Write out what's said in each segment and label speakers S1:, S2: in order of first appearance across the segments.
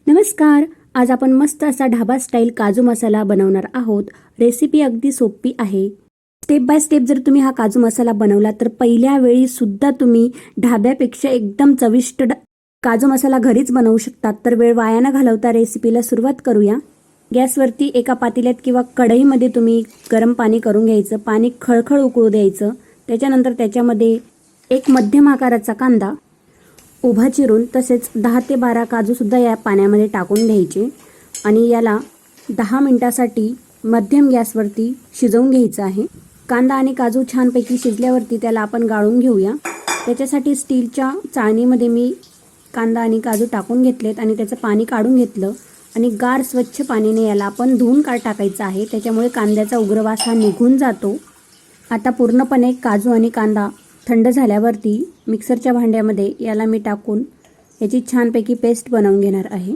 S1: नमस्कार. आज आपण मस्त असा ढाबा स्टाईल काजू मसाला बनवणार आहोत. रेसिपी अगदी सोपी आहे. स्टेप बाय स्टेप जर तुम्ही हा काजू मसाला बनवला तर पहिल्या वेळी सुद्धा तुम्ही ढाब्यापेक्षा एकदम चविष्ट काजू मसाला घरीच बनवू शकतात. तर वेळ वाया न घालवता रेसिपीला सुरुवात करूया. गॅसवरती एका पातेल्यात किंवा कढईमध्ये तुम्ही गरम पाणी करून घ्यायचं. पाणी खळखळ उकळू द्यायचं. त्याच्यानंतर त्याच्यामध्ये एक मध्यम आकाराचा कांदा उभा चिरून तसेच 10 ते 12 काजूसुद्धा या पाण्यामध्ये टाकून घ्यायचे आणि याला 10 मिनिटासाठी मध्यम गॅसवरती शिजवून घ्यायचं आहे. कांदा आणि काजू छानपैकी शिजल्यावरती त्याला आपण गाळून घेऊया. त्याच्यासाठी स्टीलच्या चाळणीमध्ये मी कांदा आणि काजू टाकून घेतलेत आणि त्याचं पाणी काढून घेतलं आणि गार स्वच्छ पाण्याने याला आपण धुवून टाकायचं आहे. त्याच्यामुळे कांद्याचा उग्रवास हा निघून जातो. आता पूर्णपणे काजू आणि कांदा थंड झाल्यावरती मिक्सरच्या भांड्यामध्ये याला मी टाकून याची छानपैकी पेस्ट बनवून घेणार आहे.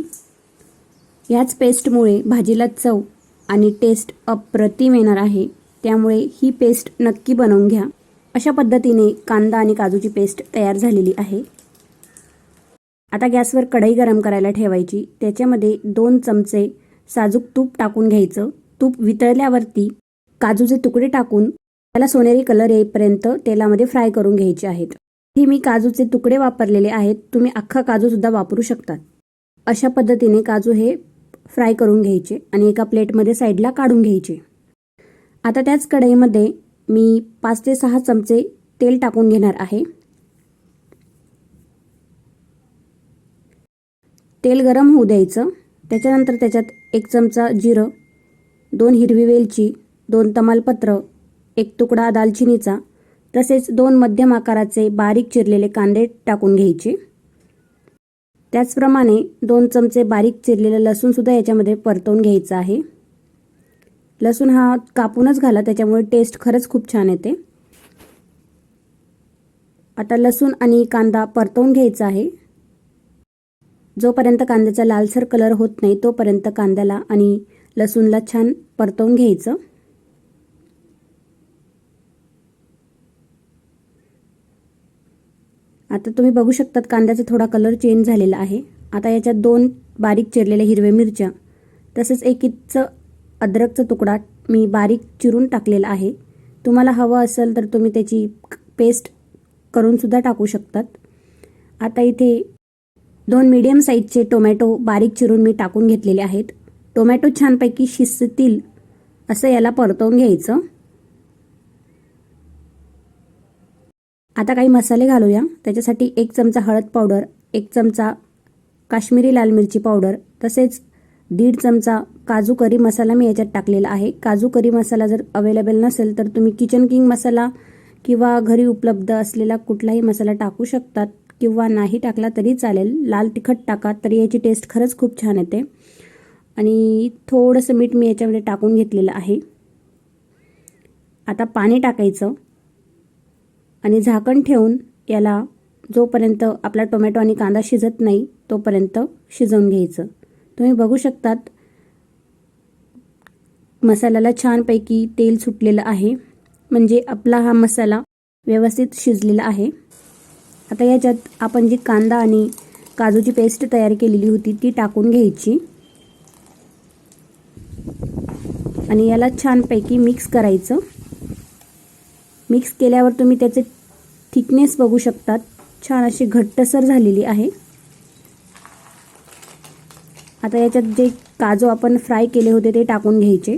S1: याच पेस्टमुळे भाजीला चव आणि टेस्ट अप्रतिम येणार आहे. त्यामुळे ही पेस्ट नक्की बनवून घ्या. अशा पद्धतीने कांदा आणि काजूची पेस्ट तयार झालेली आहे. आता गॅसवर कढई गरम करायला ठेवायची. त्याच्यामध्ये 2 चमचे साजूक तूप टाकून घ्यायचं. तूप वितळल्यावरती काजूचे तुकडे टाकून त्याला सोनेरी कलर येईपर्यंत तेलामध्ये फ्राय करून घ्यायचे आहेत. हे मी काजूचे तुकडे वापरलेले आहेत. तुम्ही अख्खा काजूसुद्धा वापरू शकतात. अशा पद्धतीने काजू हे फ्राय करून घ्यायचे आणि एका प्लेटमध्ये साईडला काढून घ्यायचे. आता त्याच कढईमध्ये मी 5 ते 6 चमचे तेल टाकून घेणार आहे. तेल गरम होऊ द्यायचं. त्याच्यानंतर त्याच्यात 1 चमचा जिरं, 2 हिरवी वेलची, 2 तमालपत्र, 1 तुकडा दालचिनीचा तसेच 2 मध्यम आकाराचे बारीक चिरलेले कांदे टाकून घ्यायचे. त्याचप्रमाणे 2 चमचे बारीक चिरलेलं लसूणसुद्धा याच्यामध्ये परतवून घ्यायचं आहे. लसूण हा कापूनच घाला, त्याच्यामुळे टेस्ट खरंच खूप छान येते. आता लसूण आणि कांदा परतवून घ्यायचा आहे. जोपर्यंत कांद्याचा लालसर कलर होत नाही तोपर्यंत कांद्याला आणि लसूणला छान परतवून घ्यायचं. आता तुम्ही बघू शकतात कांद्याचा थोडा कलर चेंज झालेला आहे. आता याच्यात 2 बारीक चिरलेल्या हिरव्या मिरच्या तसेच 1 इंच अद्रकचा तुकडा मी बारीक चिरून टाकलेला आहे. तुम्हाला हवं असेल तर तुम्ही त्याची पेस्ट करून सुद्धा टाकू शकतात. आता इथे 2 मीडियम साईजचे टोमॅटो बारीक चिरून मी टाकून घेतलेले आहेत. टोमॅटो छानपैकी शिजतील असं याला परतवून घ्यायचं. आता काही मसाले घालूया. त्याच्यासाठी 1 चमचा हळद पावडर, 1 चमचा काश्मीरी लाल मिरची पावडर तसेच 1.5 चमचा काजू करी मसाला मी याच्यात टाकलेला आहे. काजू करी मसाला जर अवेलेबल नसेल तर तुम्ही किचन किंग मसाला किंवा घरी उपलब्ध असलेला कुठलाही मसाला टाकू शकतात किंवा नाही टाकला तरी चालेल. लाल तिखट टाका, तरी याची टेस्ट खरंच खूप छान येते. आणि थोडंसं मीठ मी याच्यामध्ये टाकून घेतलेलं आहे. आता पाणी टाकायचं आणि झाकण ठेवून याला जोपर्यंत आपला टोमॅटो आणि कांदा शिजत नाही तोपर्यंत शिजवून घ्यायचं. तुम्ही बघू शकतात मसाल्याला छानपैकी तेल सुटलेलं आहे, म्हणजे आपला हा मसाला व्यवस्थित शिजलेला आहे. आता याच्यात आपण जी कांदा आणि काजूची पेस्ट तयार केलेली होती ती टाकून घ्यायची आणि याला छानपैकी मिक्स करायचं. मिक्स केल्यावर तुम्ही त्याचे थिकनेस बघू शकतात. छान अशी घट्टसर झालेली आहे. आता याच्यात जे काजू आपण फ्राय केले होते ते टाकून घ्यायचे.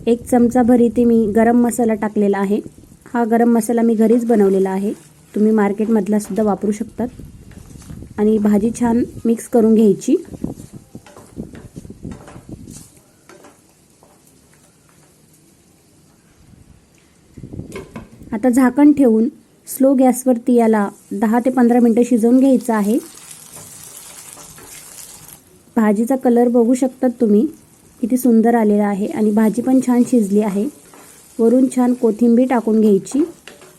S1: 1 चमचाभर इथे मी गरम मसाला टाकलेला आहे. हा गरम मसाला मी घरीच बनवलेला आहे. तुम्ही मार्केटमधला सुद्धा वापरू शकतात. आणि भाजी छान मिक्स करून घ्यायची. आता झाकण ठेवून स्लो गॅसवरती याला 10 ते 15 मिनिटं शिजवून घ्यायचं आहे. भाजीचा कलर बघू शकतात तुम्ही किती सुंदर आलेला आहे आणि भाजी पण छान शिजली आहे. वरून छान कोथिंबीर टाकून घ्यायची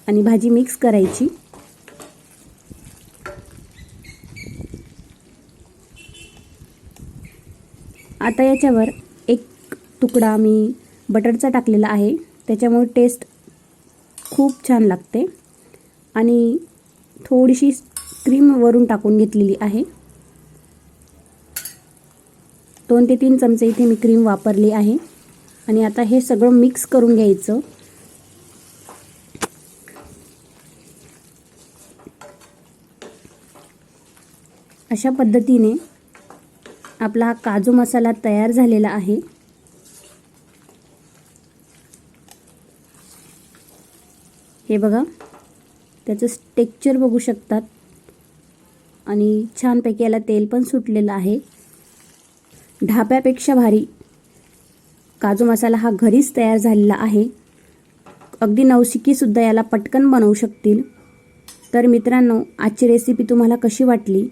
S1: आणि भाजी मिक्स करायची. आता याच्यावर 1 तुकडा मी बटरचा टाकलेला आहे. त्याच्यामुळे टेस्ट खूप छान लागते आणि थोडीशी क्रीम वरून टाकून घेतलेली आहे. 2 ते 3 चमचे इथे मी क्रीम वापरली आहे. आणि आता हे सगळं मिक्स करून घ्यायचं. अशा पद्धतीने आपला हा काजू मसाला तयार झालेला आहे. हे बघा, त्याचं टेक्स्चर बघू शकतात आणि छानपैकी याला तेल पण सुटलेलं आहे. ढाब्यापेक्षा भारी काजू मसाला हा घरीच तयार झालेला आहे. अगदी नवशिकीसुद्धा याला पटकन बनवू शकतील. तर मित्रांनो, आजची रेसिपी तुम्हाला कशी वाटली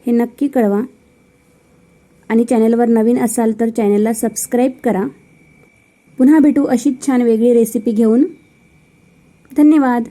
S1: हे नक्की कळवा. आणि चॅनलवर नवीन असाल तर चॅनलला सबस्क्राईब करा. पुन्हा भेटू अशीच छान वेगळी रेसिपी घेऊन. धन्यवाद.